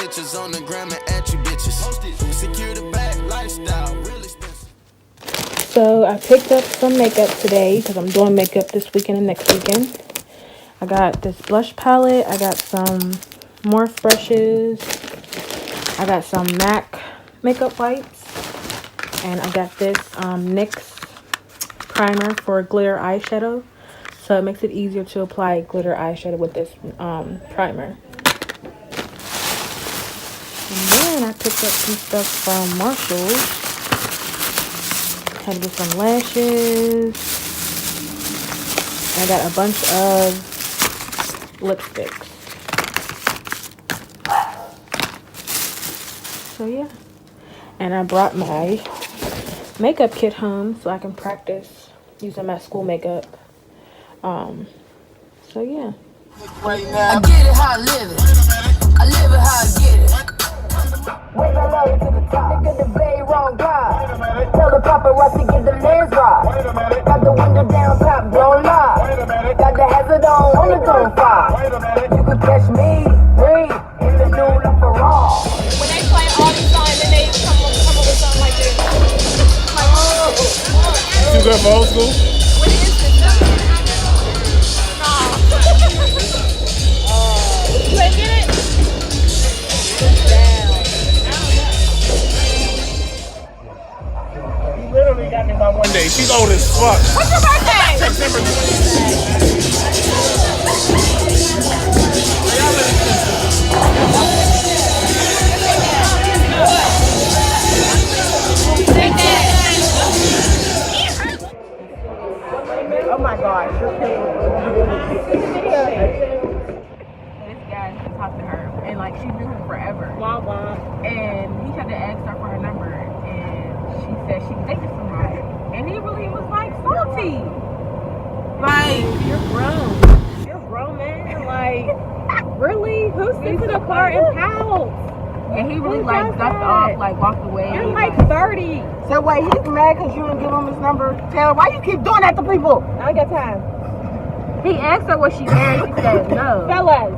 pictures on the gram and at you bitches. Secure the bag, lifestyle, really expensive. So I picked up some makeup today because I'm doing makeup this weekend and next weekend. I got this blush palette. I got some Morphe brushes. I got some MAC makeup wipes. And I got this NYX primer for glitter eyeshadow. So it makes it easier to apply glitter eyeshadow with this primer. And then I picked up some stuff from Marshalls. Had to get some lashes. I got a bunch of lipsticks. So yeah. And I brought my makeup kit home so I can practice using my school makeup. So yeah. I get it how I live it. I live it how I get it. Wait my love to the top. Nigga, the bay wrong guy. Tell the paparazzi get the lens right. Got the window down top, blown live. Got the hazard on the throne fire. You could catch me, in the dude up for raw. When they play all these songs, then they come up with something like this. Like, oh. Too good for old school? What is this? You ain't get it? He literally got me by one day. She's old as fuck. What's your birthday? September 20th. Oh my gosh, you're killing This guy talked to her, and like she knew him forever. Wah, wah. And he tried to ask her for her number, and she said she dated somebody, and he really was like salty. Like, You're grown. You're grown, man. Like, really? Who sits in a car and pouts? and he really Who like does ducked that? off, like walked away. You're like 30. So wait, he's mad because you didn't give him his number? Taylor, why you keep doing that to people? I got time. He asked her was she married. She said no. Fellas,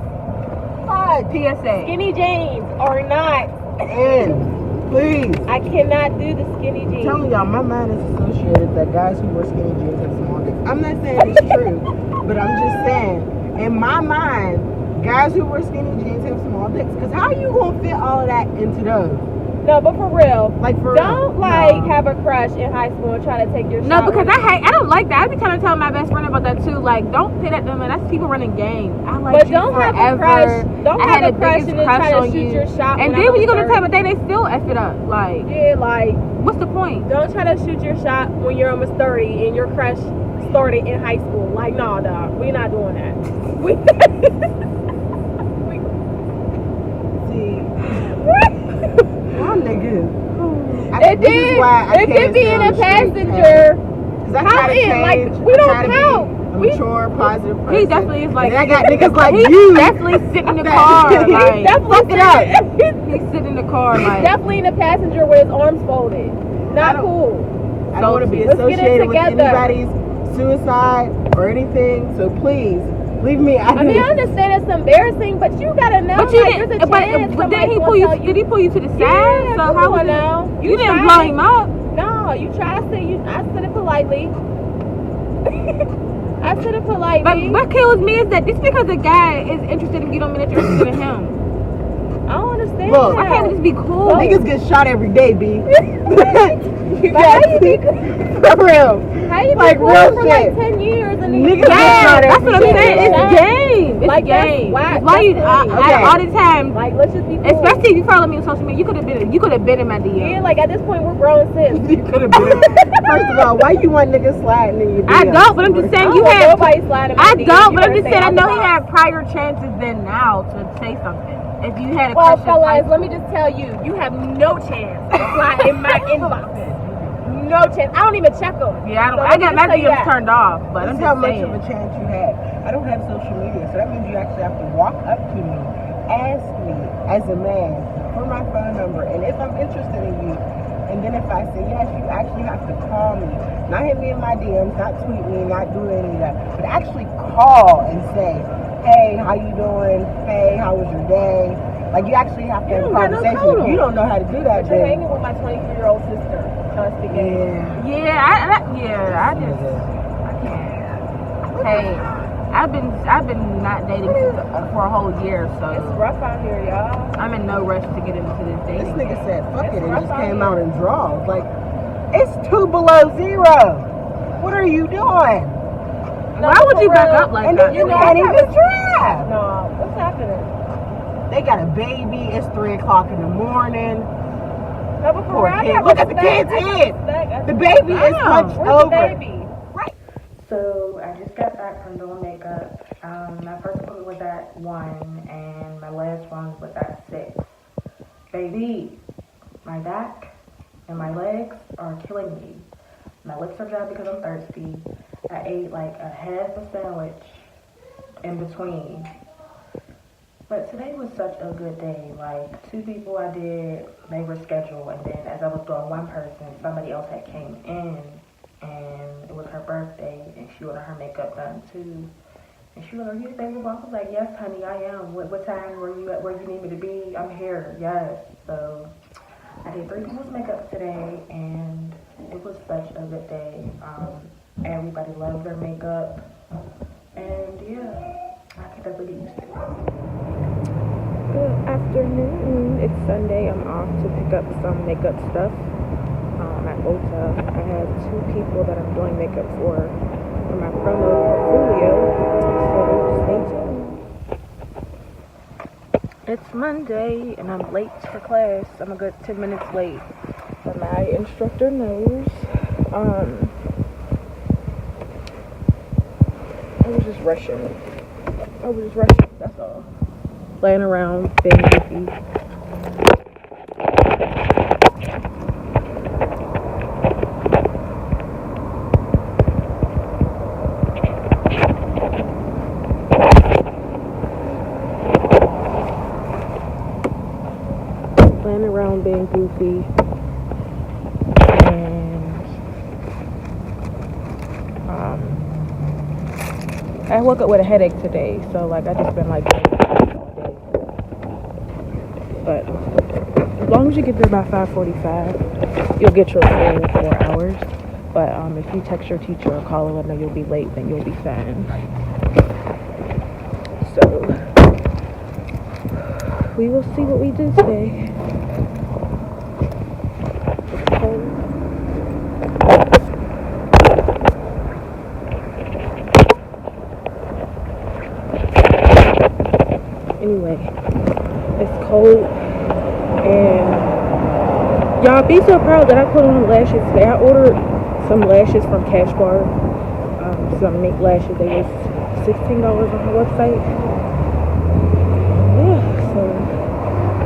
Fine. PSA. skinny jeans or not, And please. I cannot do the skinny I'm jeans. telling y'all, my mind is associated that guys who wear skinny jeans have small dicks. I'm not saying it's true, but I'm just saying, in my mind, guys who wear skinny jeans have small dicks. Because how you going to fit all of that into those? No, but for real, Like, for don't real. like No. have a crush in high school and try to take your No, shot. because with I don't like that. I be trying to tell my best friend about that too. Like, don't pit at them, and that's people running game. I like But you don't have forever. a crush. Don't I have had a the crush biggest and then crush try to on shoot you. your shot. And when then I when you was go to 30. type of day, they still F it up. Like, Yeah, like, what's the point? don't try to shoot your shot when you're almost 30 and your crush started in high school. Like, nah, dog, we're not doing that. We, See, y'all niggas. it did. It could be in a passenger. How in? Like, we don't count. A We- mature, positive person. He definitely is like. And I got niggas like he's you. definitely sitting in the car. He's Like, definitely fuck it up. he's sitting in the car. He's Like, definitely in a passenger with his arms folded. Not don't- cool. I don't want to be Let's get it associated with together. anybody's suicide or anything. So please, leave me out I of mean, this. I understand it's embarrassing, but you gotta know. but you like, didn't. there's a chance But then somebody's he gonna pull you. tell Did he pull you to the side? Yeah, so come how was on it? now. You didn't tried blow it. him up. No, you try. I said it politely. I said it politely. But what kills me is that just because a guy is interested in you don't mean that you're interested in him. I don't understand. Look, Why can't we just be cool? Niggas get shot every day, B. You But how got you be for real. How you Like, been real cool for like shit. 10 years and then Niggas you get Yeah, shot that's every what I'm day. saying. It's Like, game. It's like, that's game. why- It's why you that's I, funny. Okay. all the time. like, let's just be cool. Especially if you follow me on social media, you could have been in my DM. Yeah, like at this point we're grown sis. You could have been. First of all, why you want niggas sliding in your I DMs? don't, but I'm just I saying don't you want had. nobody sliding my I DMs. don't, You but I'm better just stay saying I out know the he box. had prior chances than now to say something. If you had a Well, crush in high fellas, let me just tell you, you have no chance to slide in my inbox. No chance. I don't even check them. Yeah, So I let me got just my tell you DMs that. turned off, but I'm That's how just much saying. of a chance you had. I don't have social media, so that means you actually have to walk up to me, ask me as a man for my phone number, and if I'm interested in you, and then if I say yes, you actually have to call me. Not hit me in my DMs, not tweet me, not do any of that, but actually call and say, hey, how you doing? Hey, how was your day? Like, you actually have to have a don't got no conversation. totem. If you don't know how to do that, But you're then hanging with my 23-year-old sister trying to speak English. yeah. I just I can't. Hey, I've been not dating for a whole year, It's so rough out here, y'all. I'm in no rush to get into this This dating. nigga said fuck It's it and rough just out came here. out in draws. Like, it's 2 below 0. What are you doing? Why would you back up like And that? then you can't even drive. No, what's happening? They got a baby. It's 3 o'clock in the morning. No, but for Poor real, I kid. got Look at the respect. kid's I got head. respect. The baby is hunched Where's over. the baby? So I just got back from doing makeup. My first appointment was at 1 and my last one was at 6. Baby, my back and my legs are killing me. My lips are dry because I'm thirsty. I ate like a half a sandwich in between. But today was such a good day. Like 2 people I did, they were scheduled, and then as I was doing one person, somebody else had came in, and it was her birthday, and she wanted her makeup done too. And she was like, "Are you available?" I was like, "Yes, honey, I am. What time were you at? Where you need me to be? I'm here." Yes. So I did 3 people's makeup today, and it was such a good day. Everybody loved their makeup, and yeah, I could definitely get used to it. Good afternoon. It's Sunday. I'm off to pick up some makeup stuff at Ulta. I have 2 people that I'm doing makeup for my promo portfolio. So stay tuned. It's Monday and I'm late for class. I'm a good 10 minutes late. But my instructor knows. I was just rushing. That's all. Laying around, being goofy. Laying around, being goofy. And I woke up with a headache today, so like I just been like all day. But as long as you get there by 5:45, you'll get your full 4 hours. But if you text your teacher or call and let them know you'll be late, then you'll be fine. So we will see what we do today. It's cold. Anyway, it's cold and y'all be so proud that I put on lashes today. I ordered some lashes from Cash Bar, some mink lashes. They was $16 on her website. Yeah, so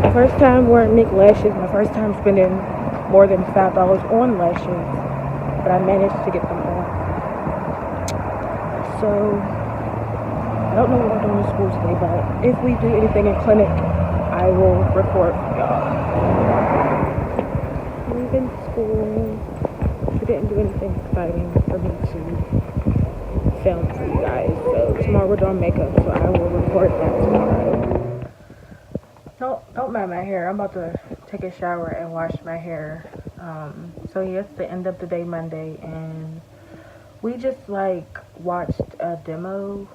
my first time wearing mink lashes, my first time spending more than $5 on lashes, but I managed to get them on. So I don't know what we're doing in school today, but if we do anything in clinic, I will record for y'all. Leaving school. We didn't do anything exciting for me to film for you guys. So tomorrow we're doing makeup, so I will record that tomorrow. Don't mind my hair. I'm about to take a shower and wash my hair. So yeah, it's the end of the day, Monday, and we just like watched a demo,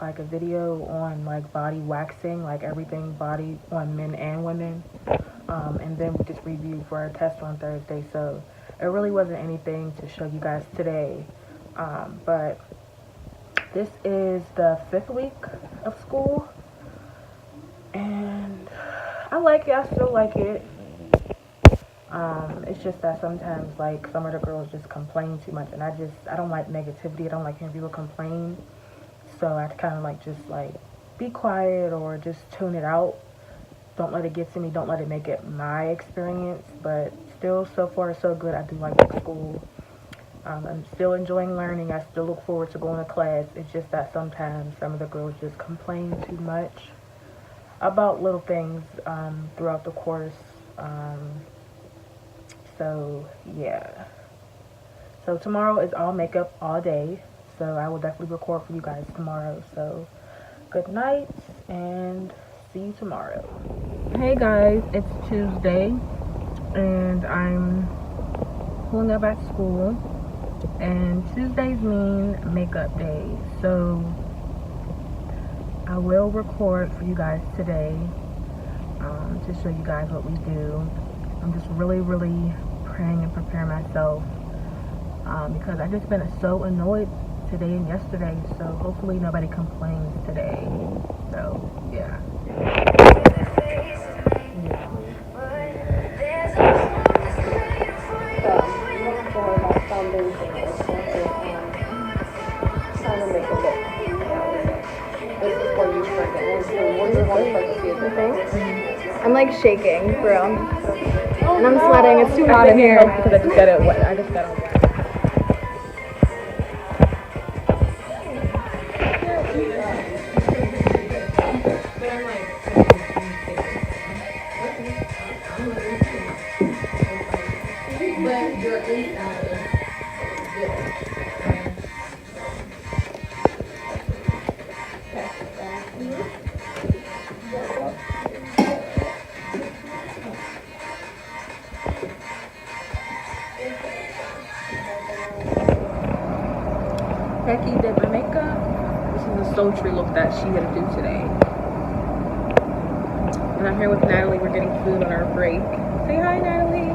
like a video on like body waxing, like everything body on men and women, and then we just reviewed for our test on Thursday. So it really wasn't anything to show you guys today, but this is the 5th week of school, and I like it. I still like it. It's just that sometimes like some of the girls just complain too much, and I don't like negativity. I don't like hearing people complain. So I kind of like just like be quiet or just tune it out. Don't let it get to me. Don't let it make it my experience. But still, so far so good. I do like school. I'm still enjoying learning. I still look forward to going to class. It's just that sometimes some of the girls just complain too much about little things throughout the course. So yeah. So tomorrow is all makeup all day. So I will definitely record for you guys tomorrow. So good night and see you tomorrow. Hey guys, it's Tuesday and I'm pulling up at school, and Tuesdays mean makeup day, so I will record for you guys today to show you guys what we do. I'm just really praying and preparing myself because I've just been so annoyed today and yesterday, so hopefully nobody complains today. So yeah. I'm like shaking, bro. And I'm sweating. It's too hot in here. Because I just got it wet. I just got it wet. Becky did my makeup. This is a sultry look that she had to do today. And I'm here with Natalie. We're getting food on our break. Say hi, Natalie.